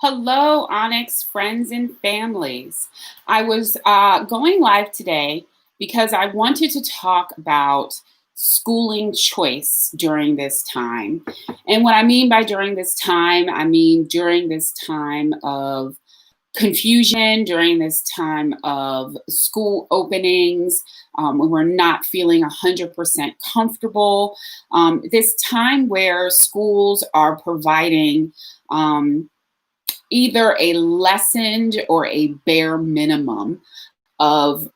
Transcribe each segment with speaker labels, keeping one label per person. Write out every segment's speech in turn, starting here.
Speaker 1: Hello, Onyx friends and families. I was going live today because I wanted to talk about schooling choice during this time. And what I mean by during this time, I mean during this time of confusion, during this time of school openings, when we're not feeling 100% comfortable, this time where schools are providing. Either a lessened or a bare minimum of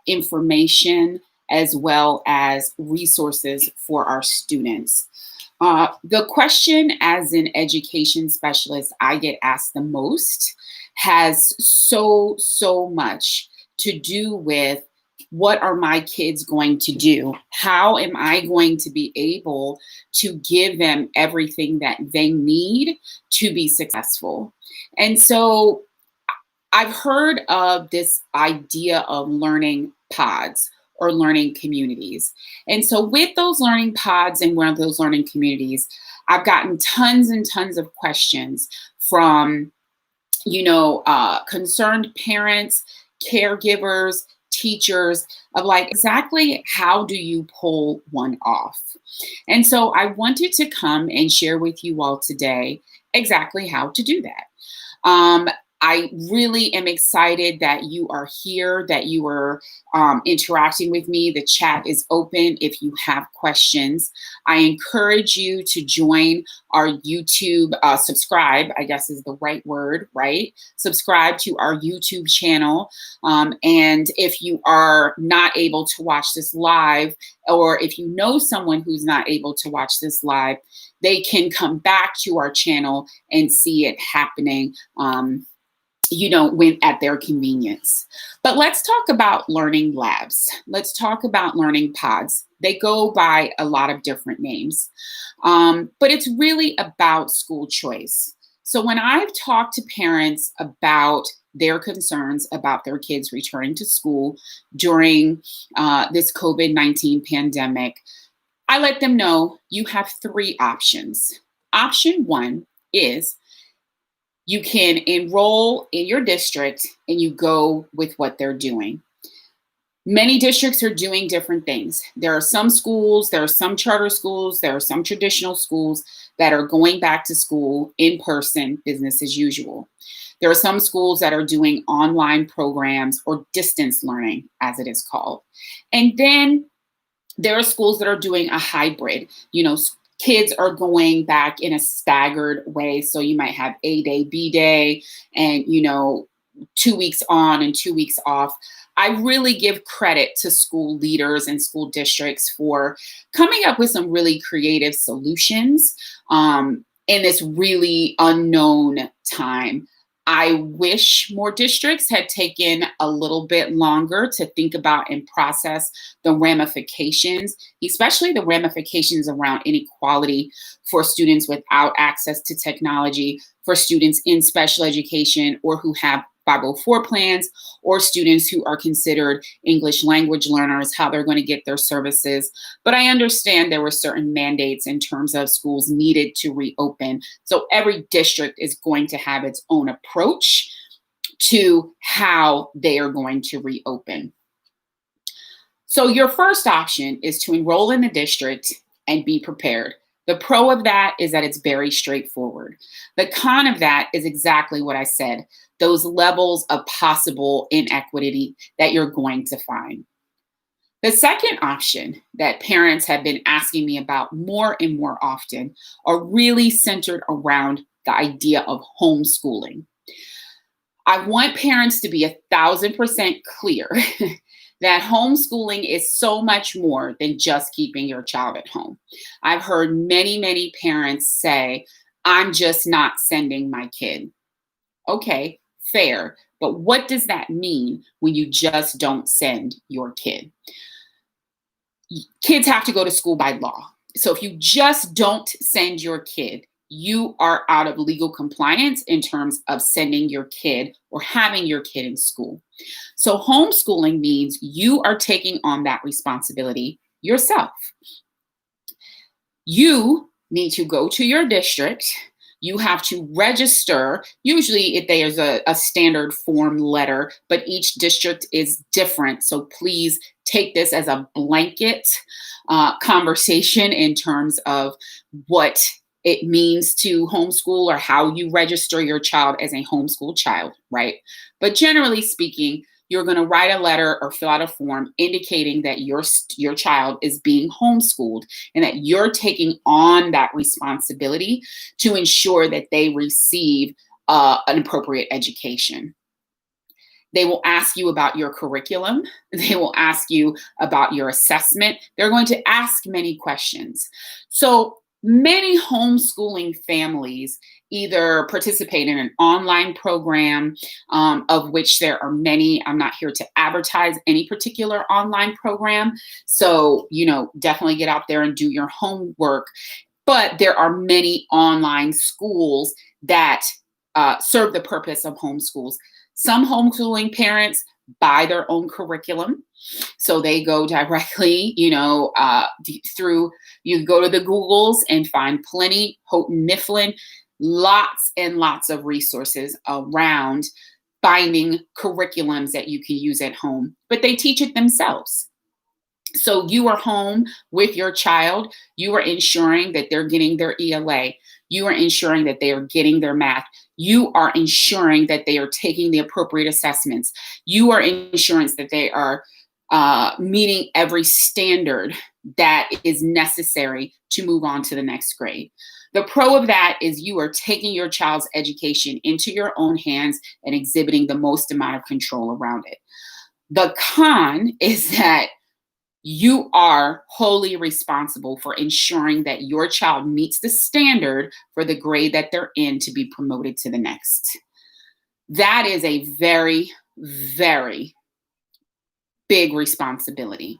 Speaker 1: information as well as resources for our students. The question as an education specialist I get asked the most has so much to do with what are my kids going to do? How am I going to be able to give them everything that they need to be successful? And so I've heard of this idea of learning pods or learning communities. And so with those learning pods and one of those learning communities, I've gotten tons and tons of questions from, concerned parents, caregivers, teachers of like, exactly how do you pull one off? And so I wanted to come and share with you all today exactly how to do that. I really am excited that you are here, that you are interacting with me. The chat is open if you have questions. I encourage you to join our YouTube, subscribe, I guess is the right word, right? Subscribe to our YouTube channel. And if you are not able to watch this live, or if you know someone who's not able to watch this live, they can come back to our channel and see it happening. When at their convenience. But let's talk about learning labs. Let's talk about learning pods. They go by a lot of different names, but it's really about school choice. So when I've talked to parents about their concerns about their kids returning to school during this COVID-19 pandemic, I let them know you have three options. Option one is you can enroll in your district and you go with what they're doing. Many districts are doing different things. There are some schools, there are some charter schools, there are some traditional schools that are going back to school in person, business as usual. There are some schools that are doing online programs or distance learning, as it is called. And then there are schools that are doing a hybrid, kids are going back in a staggered way. So you might have A day, B day, and 2 weeks on and 2 weeks off. I really give credit to school leaders and school districts for coming up with some really creative solutions in this really unknown time. I wish more districts had taken a little bit longer to think about and process the ramifications, especially the ramifications around inequality for students without access to technology, for students in special education or who have 504 plans, or students who are considered English language learners, how they're going to get their services. But I understand there were certain mandates in terms of schools needed to reopen. So every district is going to have its own approach to how they are going to reopen. So your first option is to enroll in the district and be prepared. The pro of that is that it's very straightforward. The con of that is exactly what I said, those levels of possible inequity that you're going to find. The second option that parents have been asking me about more and more often are really centered around the idea of homeschooling. I want parents to be 1,000% clear that homeschooling is so much more than just keeping your child at home. I've heard many parents say, I'm just not sending my kid. Okay, fair. But what does that mean when you just don't send your kid? Kids have to go to school by law. So if you just don't send your kid, you are out of legal compliance in terms of sending your kid or having your kid in school. So homeschooling means you are taking on that responsibility yourself. You need to go to your district, You have to register. Usually there's a standard form letter, but each district is different. So please take this as a blanket conversation in terms of what it means to homeschool or how you register your child as a homeschool child, right? But generally speaking, you're going to write a letter or fill out a form indicating that your child is being homeschooled and that you're taking on that responsibility to ensure that they receive an appropriate education. They will ask you about your curriculum. They will ask you about your assessment. They're going to ask many questions. So many homeschooling families either participate in an online program, of which there are many. I'm not here to advertise any particular online program. So, definitely get out there and do your homework. But there are many online schools that serve the purpose of homeschools. Some homeschooling parents buy their own curriculum. So they go directly, through, you go to the Googles and find plenty, Houghton Mifflin, lots and lots of resources around finding curriculums that you can use at home, but they teach it themselves. So you are home with your child. You are ensuring that they're getting their ELA. You are ensuring that they are getting their math. You are ensuring that they are taking the appropriate assessments. You are ensuring that they are meeting every standard that is necessary to move on to the next grade. The pro of that is you are taking your child's education into your own hands and exhibiting the most amount of control around it. The con is that you are wholly responsible for ensuring that your child meets the standard for the grade that they're in to be promoted to the next. That is a very, very big responsibility.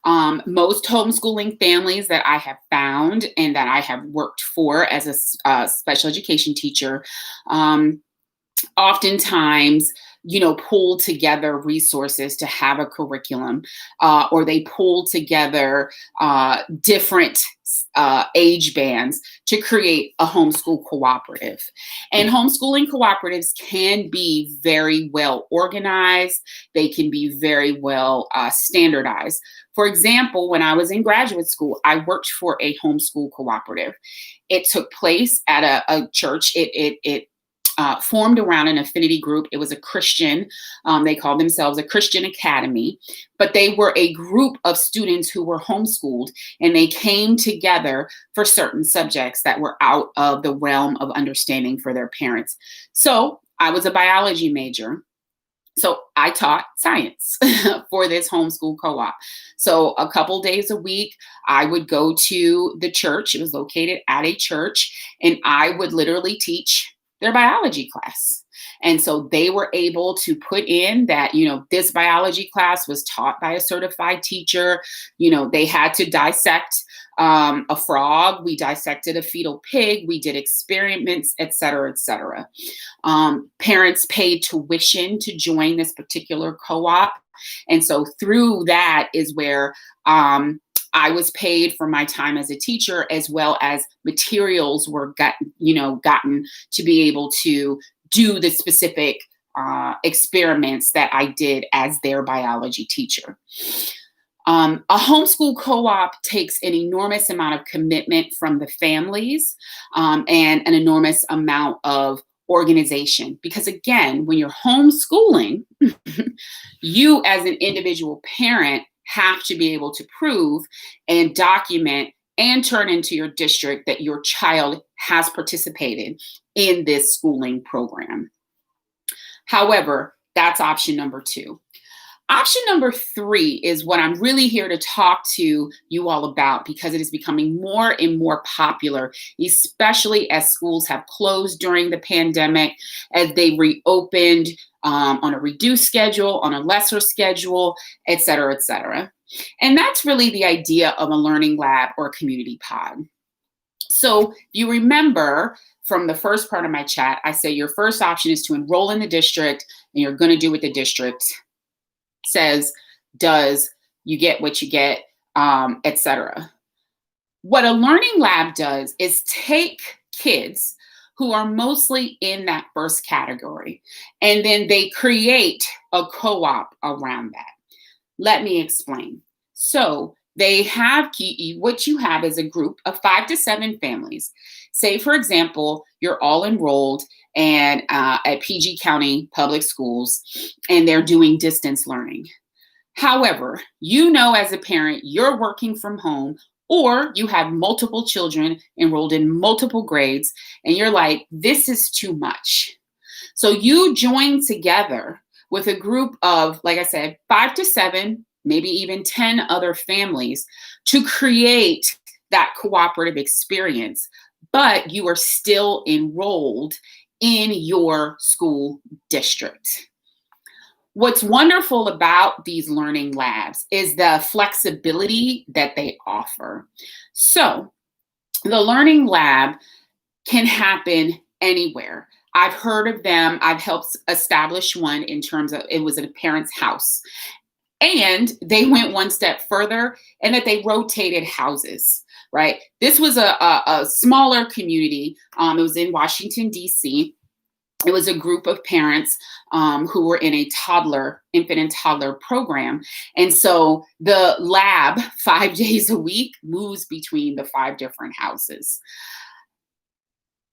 Speaker 1: Most homeschooling families that I have found and that I have worked for as a special education teacher, oftentimes, pull together resources to have a curriculum, or they pull together different age bands to create a homeschool cooperative. And homeschooling cooperatives can be very well organized. They can be very well standardized. For example, when I was in graduate school, I worked for a homeschool cooperative. It took place at a church. It formed around an affinity group. It was a Christian. They called themselves a Christian academy, but they were a group of students who were homeschooled, and they came together for certain subjects that were out of the realm of understanding for their parents. So I was a biology major. So I taught science for this homeschool co-op. So a couple days a week, I would go to the church. It was located at a church, and I would literally teach their biology class. And so they were able to put in that, this biology class was taught by a certified teacher. They had to dissect a frog. We dissected a fetal pig. We did experiments, et cetera, et cetera. Parents paid tuition to join this particular co-op. And so through that is where I was paid for my time as a teacher, as well as materials were gotten to be able to do the specific experiments that I did as their biology teacher. A homeschool co-op takes an enormous amount of commitment from the families and an enormous amount of organization. Because again, when you're homeschooling, you as an individual parent have to be able to prove and document and turn into your district that your child has participated in this schooling program. However, that's option number 2. Option number 3 is what I'm really here to talk to you all about, because it is becoming more and more popular, especially as schools have closed during the pandemic, as they reopened on a reduced schedule, on a lesser schedule, et cetera, et cetera. And that's really the idea of a learning lab or a community pod. So you remember from the first part of my chat, I say your first option is to enroll in the district, and you're going to do what the district says, does, you get what you get, et cetera. What a learning lab does is take kids who are mostly in that first category. And then they create a co-op around that. Let me explain. So they have what you have is a group of 5 to 7 families. Say, for example, you're all enrolled and at PG County Public Schools, and they're doing distance learning. However, you know, as a parent, you're working from home, or you have multiple children enrolled in multiple grades, and you're like, this is too much. So you join together with a group of, like I said, 5 to 7, maybe even 10 other families to create that cooperative experience, but you are still enrolled in your school district. What's wonderful about these learning labs is the flexibility that they offer. So the learning lab can happen anywhere. I've heard of them. I've helped establish one in terms of, it was at a parent's house. And they went one step further and that they rotated houses, right? This was a smaller community. It was in Washington, D.C. It was a group of parents who were in a infant and toddler program. And so the lab 5 days a week moves between the 5 different houses.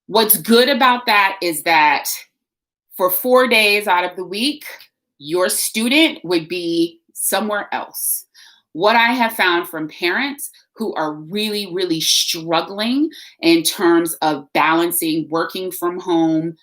Speaker 1: What's good about that is that for 4 days out of the week, your student would be somewhere else. What I have found from parents who are really, really struggling in terms of balancing working from home,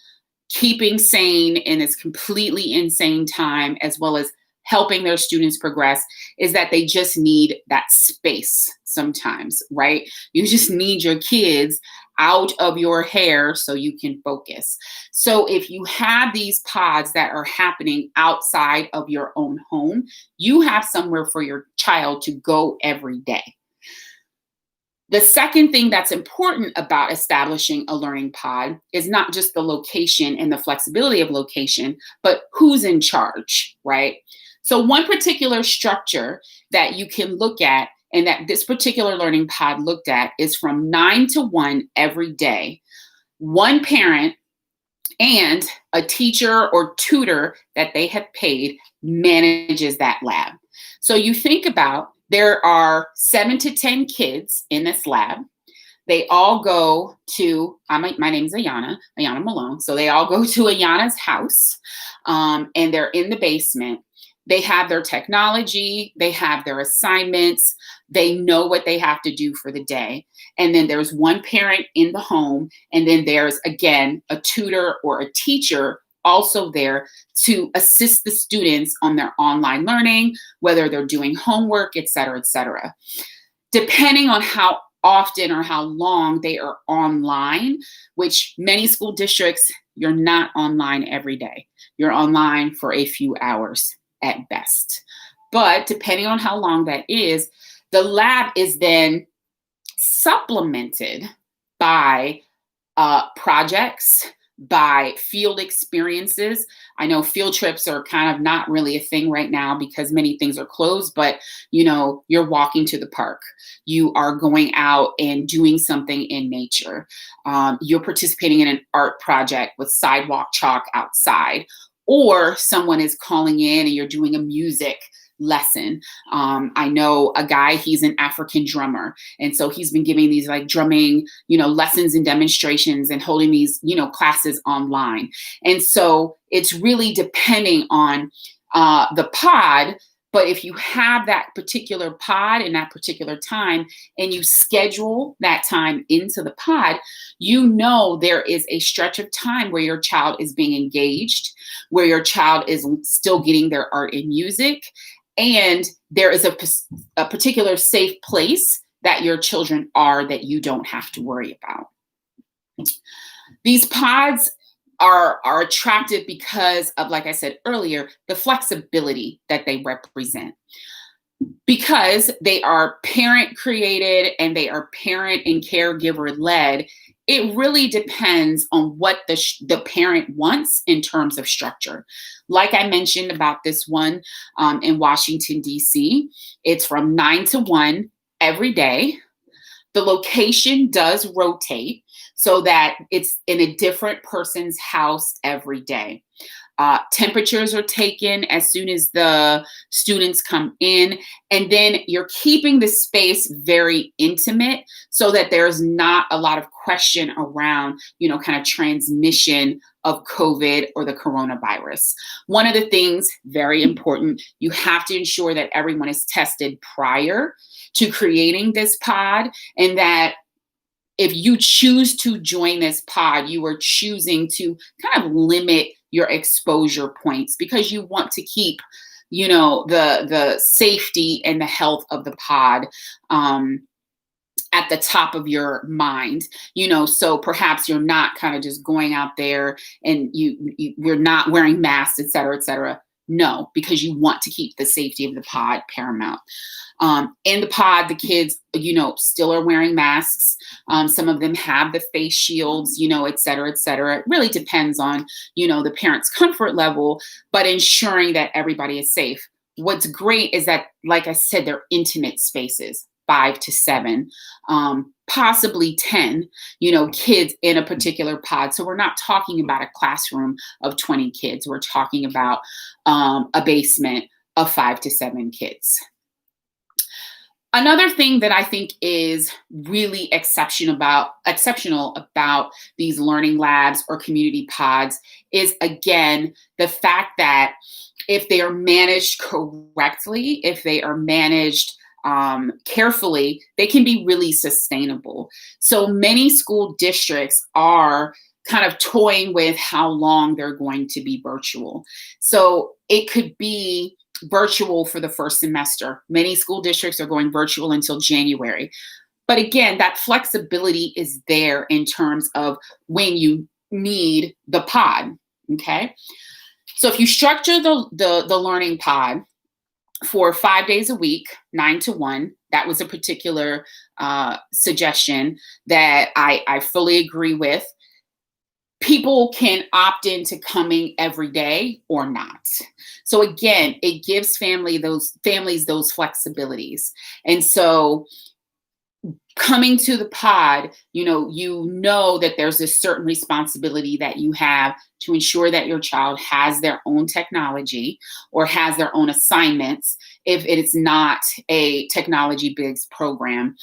Speaker 1: keeping sane in this completely insane time, as well as helping their students progress, is that they just need that space sometimes, right? You just need your kids out of your hair so you can focus. So if you have these pods that are happening outside of your own home, you have somewhere for your child to go every day. The second thing that's important about establishing a learning pod is not just the location and the flexibility of location, but who's in charge, right? So one particular structure that you can look at and that this particular learning pod looked at is from 9 to 1 every day. One parent and a teacher or tutor that they have paid manages that lab. So you think about, there are 7 to 10 kids in this lab. They all go to, my name's Ayana Malone. So they all go to Ayana's house and they're in the basement. They have their technology, they have their assignments, they know what they have to do for the day. And then there's one parent in the home, and then there's, again, a tutor or a teacher also there to assist the students on their online learning, whether they're doing homework, et cetera, et cetera. Depending on how often or how long they are online, which many school districts, you're not online every day. You're online for a few hours at best. But depending on how long that is, the lab is then supplemented by projects, by field experiences. I know field trips are kind of not really a thing right now because many things are closed, but you're walking to the park. You are going out and doing something in nature. You're participating in an art project with sidewalk chalk outside, or someone is calling in and you're doing a music lesson. I know a guy, he's an African drummer. And so he's been giving these like drumming, lessons and demonstrations and holding these, classes online. And so it's really depending on the pod. But if you have that particular pod in that particular time and you schedule that time into the pod, there is a stretch of time where your child is being engaged, where your child is still getting their art and music, and there is a particular safe place that your children are that you don't have to worry about. These pods are attractive because of, like I said earlier, the flexibility that they represent. Because they are parent created and they are parent and caregiver led, it really depends on what the parent wants in terms of structure. Like I mentioned about this one in Washington, D.C., it's from 9 to 1 every day. The location does rotate. so that it's in a different person's house every day. Temperatures are taken as soon as the students come in, and then you're keeping the space very intimate so that there's not a lot of question around, kind of transmission of COVID or the coronavirus. One of the things, very important, you have to ensure that everyone is tested prior to creating this pod, and that if you choose to join this pod, you are choosing to kind of limit your exposure points because you want to keep, the safety and the health of the pod at the top of your mind, so perhaps you're not kind of just going out there and you're not wearing masks, et cetera, et cetera. No, because you want to keep the safety of the pod paramount. In the pod, the kids, still are wearing masks. Some of them have the face shields, et cetera, et cetera. It really depends on, the parent's comfort level, but ensuring that everybody is safe. What's great is that, like I said, they're intimate spaces, 5 to 7, possibly 10, kids in a particular pod. So we're not talking about a classroom of 20 kids. We're talking about a basement of 5 to 7 kids. Another thing that I think is really exceptional about these learning labs or community pods is, again, the fact that if they are managed correctly, if they are managed carefully, they can be really sustainable. So many school districts are kind of toying with how long they're going to be virtual. So it could be virtual for the first semester. Many school districts are going virtual until January. But again, that flexibility is there in terms of when you need the pod, okay? So if you structure the learning pod for 5 days a week, 9 to 1, that was a particular suggestion that I fully agree with. People can opt into coming every day or not. So again, it gives families those flexibilities. And so coming to the pod, you know that there's a certain responsibility that you have to ensure that your child has their own technology or has their own assignments if it is not a technology-based program.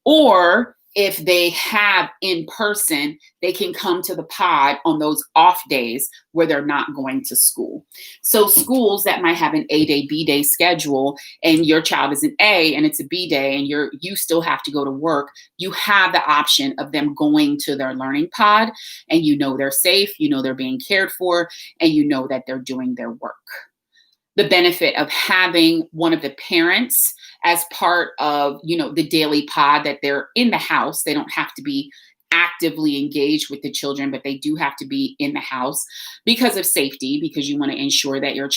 Speaker 1: Or if they have in person, they can come to the pod on those off days where they're not going to school. So schools that might have an A-day, B-day schedule, and your child is an A and it's a B day, and you still have to go to work, you have the option of them going to their learning pod, and they're safe, they're being cared for, and that they're doing their work. The benefit of having one of the parents as part of, the daily pod, that they're in the house. They don't have to be actively engaged with the children, but they do have to be in the house because of safety, because you want to ensure that your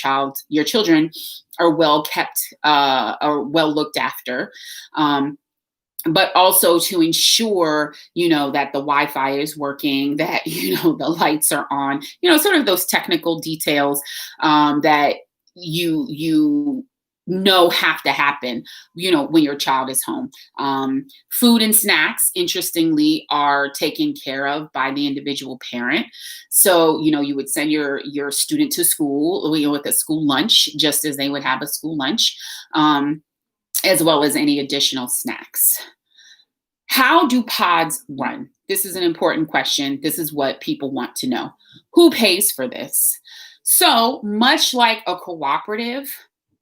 Speaker 1: children are well kept, or well looked after. But also to ensure, that the Wi-Fi is working, that, the lights are on, sort of those technical details that you have to happen, when your child is home. Food and snacks, interestingly, are taken care of by the individual parent. So, you would send your student to school, with a school lunch, just as they would have a school lunch, as well as any additional snacks. How do pods run? This is an important question. This is what people want to know. Who pays for this? So much like a cooperative,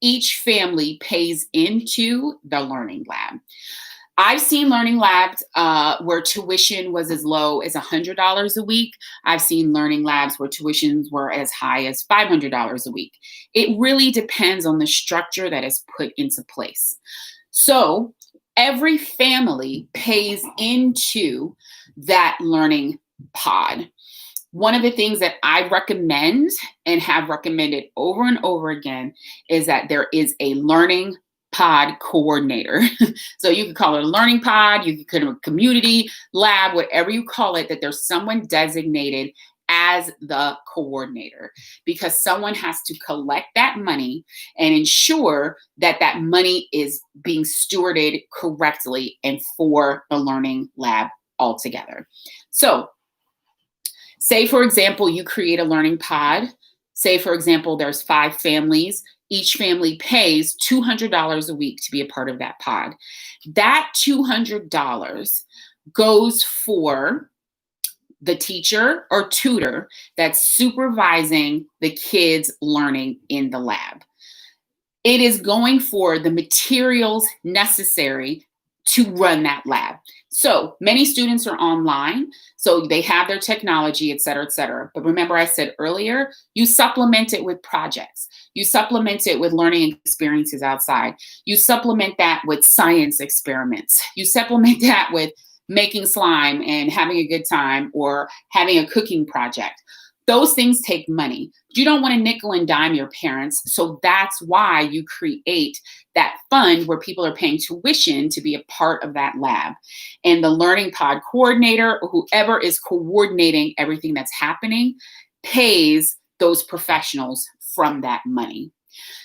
Speaker 1: each family pays into the learning lab. I've seen learning labs where tuition was as low as $100 a week. I've seen learning labs where tuitions were as high as $500 a week. It really depends on the structure that is put into place. So every family pays into that learning pod. One of the things that I recommend and have recommended over and over again is that there is a learning pod coordinator. So you could call it a learning pod, you could call it a community lab, whatever you call it, that there's someone designated as the coordinator, because someone has to collect that money and ensure that that money is being stewarded correctly and for the learning lab altogether. So say, for example, you create a learning pod. Say, for example, there's 5 families. Each family pays $200 a week to be a part of that pod. That $200 goes for the teacher or tutor that's supervising the kids learning in the lab. It is going for the materials necessary to run that lab. So many students are online, so they have their technology, et cetera, et cetera. But remember, I said earlier, you supplement it with projects. You supplement it with learning experiences outside. You supplement that with science experiments. You supplement that with making slime and having a good time, or having a cooking project. Those things take money. You don't want to nickel and dime your parents. So that's why you create that fund where people are paying tuition to be a part of that lab. And the learning pod coordinator, or whoever is coordinating everything that's happening, pays those professionals from that money.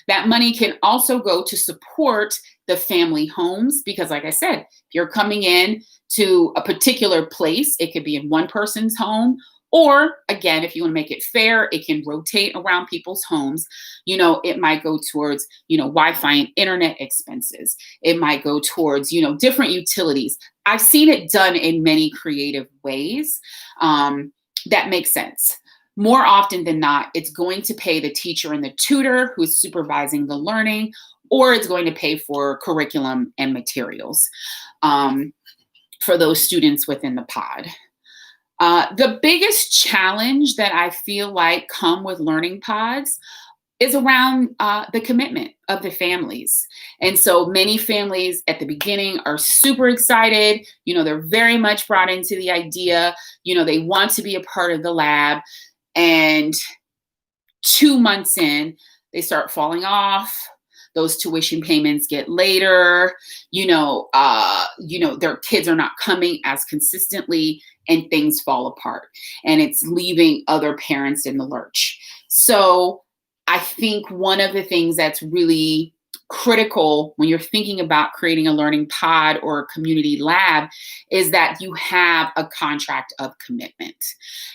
Speaker 1: That money can also go to support the family homes, because like I said, if you're coming in to a particular place, it could be in one person's home, or again, if you want to make it fair, it can rotate around people's homes. It might go towards, Wi-Fi and internet expenses. It might go towards, different utilities. I've seen it done in many creative ways that make sense. More often than not, it's going to pay the teacher and the tutor who's supervising the learning, or it's going to pay for curriculum and materials for those students within the pod. The biggest challenge that I feel like come with learning pods is around the commitment of the families. And so many families at the beginning are super excited. They're very much brought into the idea. They want to be a part of the lab. And 2 months in, they start falling off. Those tuition payments get later. Their kids are not coming as consistently, and things fall apart. And it's leaving other parents in the lurch. So I think one of the things that's really critical when you're thinking about creating a learning pod or a community lab is that you have a contract of commitment.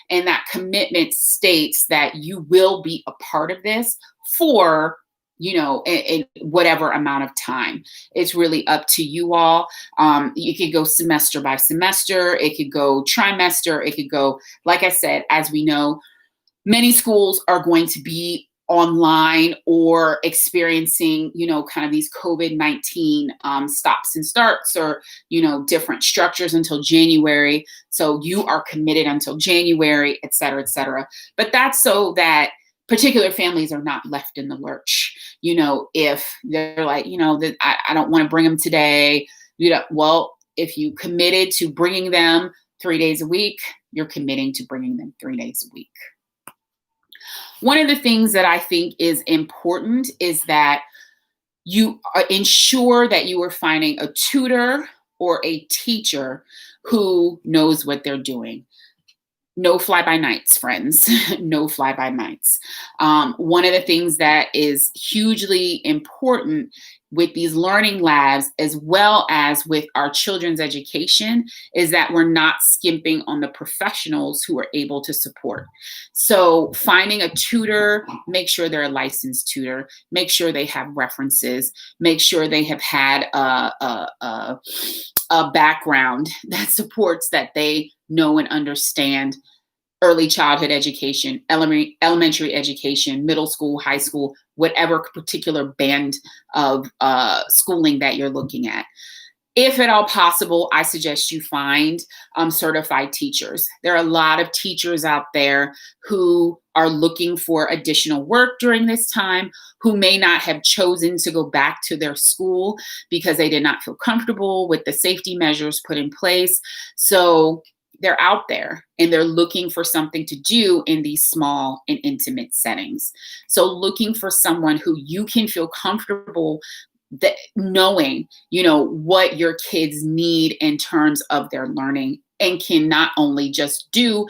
Speaker 1: And that commitment states that you will be a part of this for in whatever amount of time. It's really up to you all. You could go semester by semester. It could go trimester. It could go, like I said, as we know, many schools are going to be online or experiencing, kind of these COVID-19 stops and starts, or, different structures until January. So you are committed until January, et cetera, et cetera. But that's so that particular families are not left in the lurch. If they're like, that I don't want to bring them today, well, if you committed to bringing them 3 days a week, you're committing to bringing them 3 days a week. One of the things that I think is important is that you ensure that you are finding a tutor or a teacher who knows what they're doing. No fly-by-nights, friends. No fly-by-nights. One of the things that is hugely important with these learning labs, as well as with our children's education, is that we're not skimping on the professionals who are able to support. So finding a tutor, make sure they're a licensed tutor, make sure they have references, make sure they have had a background that supports that they know and understand early childhood education, elementary education, middle school, high school, whatever particular band of schooling that you're looking at. If at all possible, I suggest you find certified teachers. There are a lot of teachers out there who are looking for additional work during this time, who may not have chosen to go back to their school because they did not feel comfortable with the safety measures put in place. So they're out there and they're looking for something to do in these small and intimate settings. So looking for someone who you can feel comfortable that knowing, what your kids need in terms of their learning, and can not only just do,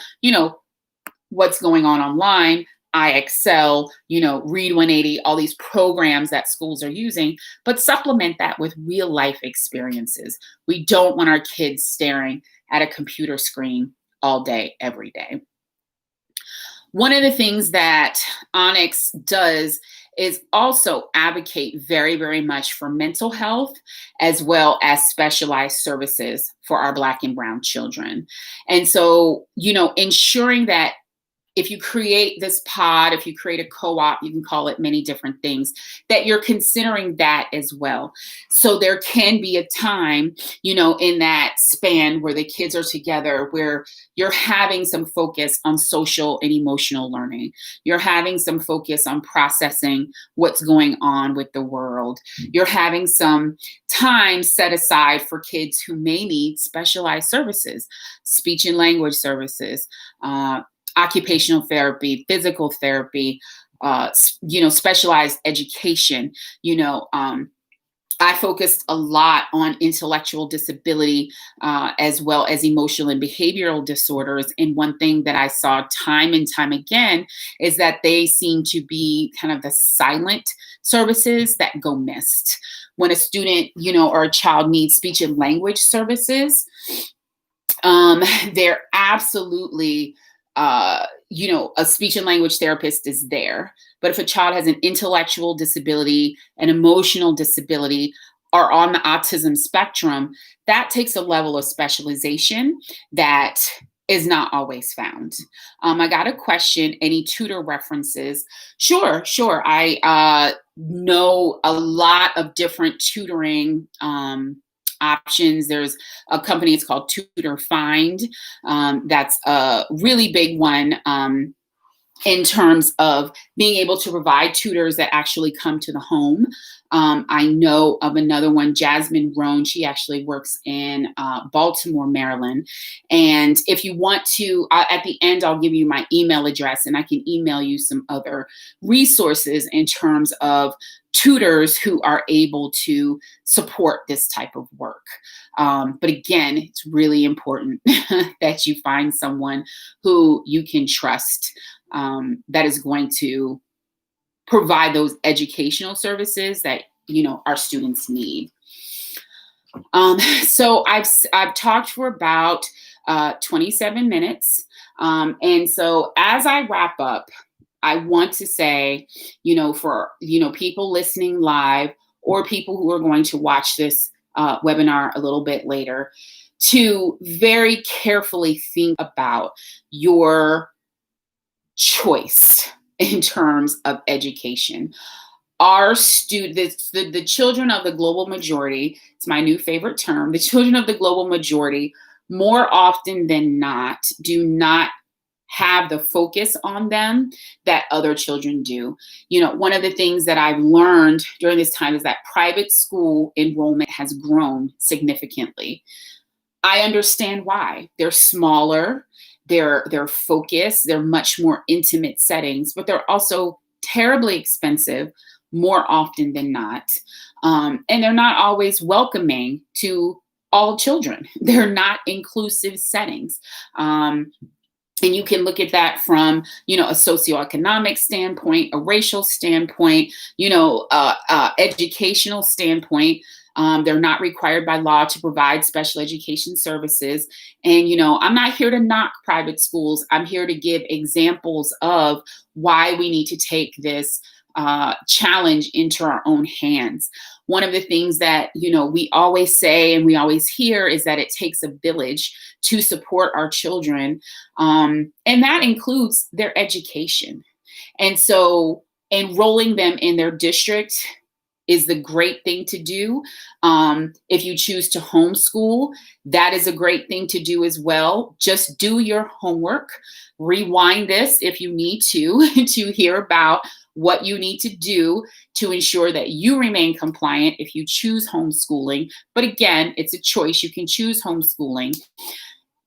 Speaker 1: what's going on online, IXL, Read 180, all these programs that schools are using, but supplement that with real life experiences. We don't want our kids staring at a computer screen all day, every day. One of the things that Onyx does is also advocate very, very much for mental health as well as specialized services for our Black and Brown children. And so, ensuring that if you create this pod, if you create a co-op, you can call it many different things, that you're considering that as well. So there can be a time, in that span where the kids are together, where you're having some focus on social and emotional learning. You're having some focus on processing what's going on with the world. You're having some time set aside for kids who may need specialized services, speech and language services, occupational therapy, physical therapy, specialized education. I focused a lot on intellectual disability as well as emotional and behavioral disorders. And one thing that I saw time and time again is that they seem to be kind of the silent services that go missed. When a student, or a child needs speech and language services, they're absolutely a speech and language therapist is there. But if a child has an intellectual disability, an emotional disability, or on the autism spectrum, that takes a level of specialization that is not always found. I got a question, any tutor references? Sure. I know a lot of different tutoring options. There's a company, it's called Tutor Find. That's a really big one in terms of being able to provide tutors that actually come to the home. I know of another one, Jasmine Roan. She actually works in Baltimore, Maryland. And if you want to, at the end, I'll give you my email address and I can email you some other resources in terms of tutors who are able to support this type of work. But again, it's really important that you find someone who you can trust that is going to provide those educational services that our students need. So I've talked for about 27 minutes, and so as I wrap up, I want to say, for people listening live or people who are going to watch this webinar a little bit later, to very carefully think about your choice in terms of education. Our students, the children of the global majority, it's my new favorite term, the children of the global majority, more often than not, do not have the focus on them that other children do. One of the things that I've learned during this time is that private school enrollment has grown significantly. I understand why. They're smaller, they're focused, they're much more intimate settings, but they're also terribly expensive more often than not. And they're not always welcoming to all children. They're not inclusive settings. And you can look at that from, a socioeconomic standpoint, a racial standpoint, educational standpoint. They're not required by law to provide special education services. And, I'm not here to knock private schools. I'm here to give examples of why we need to take this challenge into our own hands. One of the things that, we always say and we always hear is that it takes a village to support our children. And that includes their education. And so enrolling them in their district is the great thing to do. If you choose to homeschool, that is a great thing to do as well. Just do your homework. Rewind this if you need to hear about what you need to do to ensure that you remain compliant if you choose homeschooling. But again, it's a choice. You can choose homeschooling,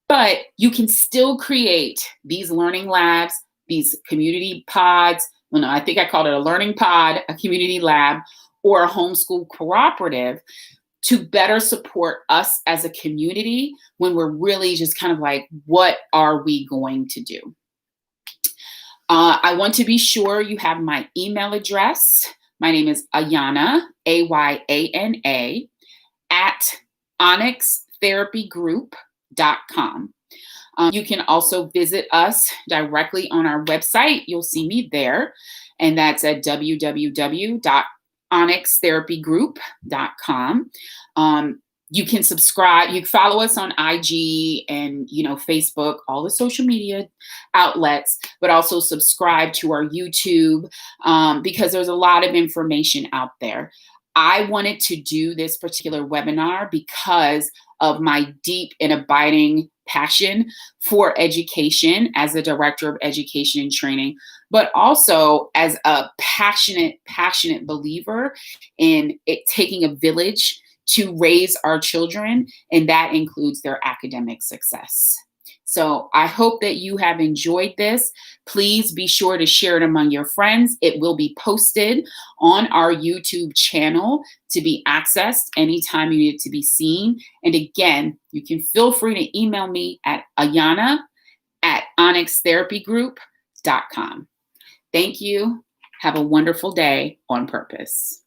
Speaker 1: but you can still create these learning labs, these community pods. Well, no, I think I called it a learning pod, a community lab, or a homeschool cooperative to better support us as a community when we're really just kind of like, what are we going to do? I want to be sure you have my email address. My name is Ayana, Ayana, at onyxtherapygroup.com. You can also visit us directly on our website. You'll see me there, and that's at www.onyxtherapygroup.com. You can subscribe. You can follow us on IG and Facebook, all the social media outlets, but also subscribe to our YouTube because there's a lot of information out there. I wanted to do this particular webinar because of my deep and abiding passion for education as the director of education and training, but also as a passionate believer in it taking a village to raise our children, and that includes their academic success. So I hope that you have enjoyed this. Please be sure to share it among your friends. It will be posted on our YouTube channel to be accessed anytime you need it to be seen. And again, you can feel free to email me at ayana@onyxtherapygroup.com. Thank you. Have a wonderful day on purpose.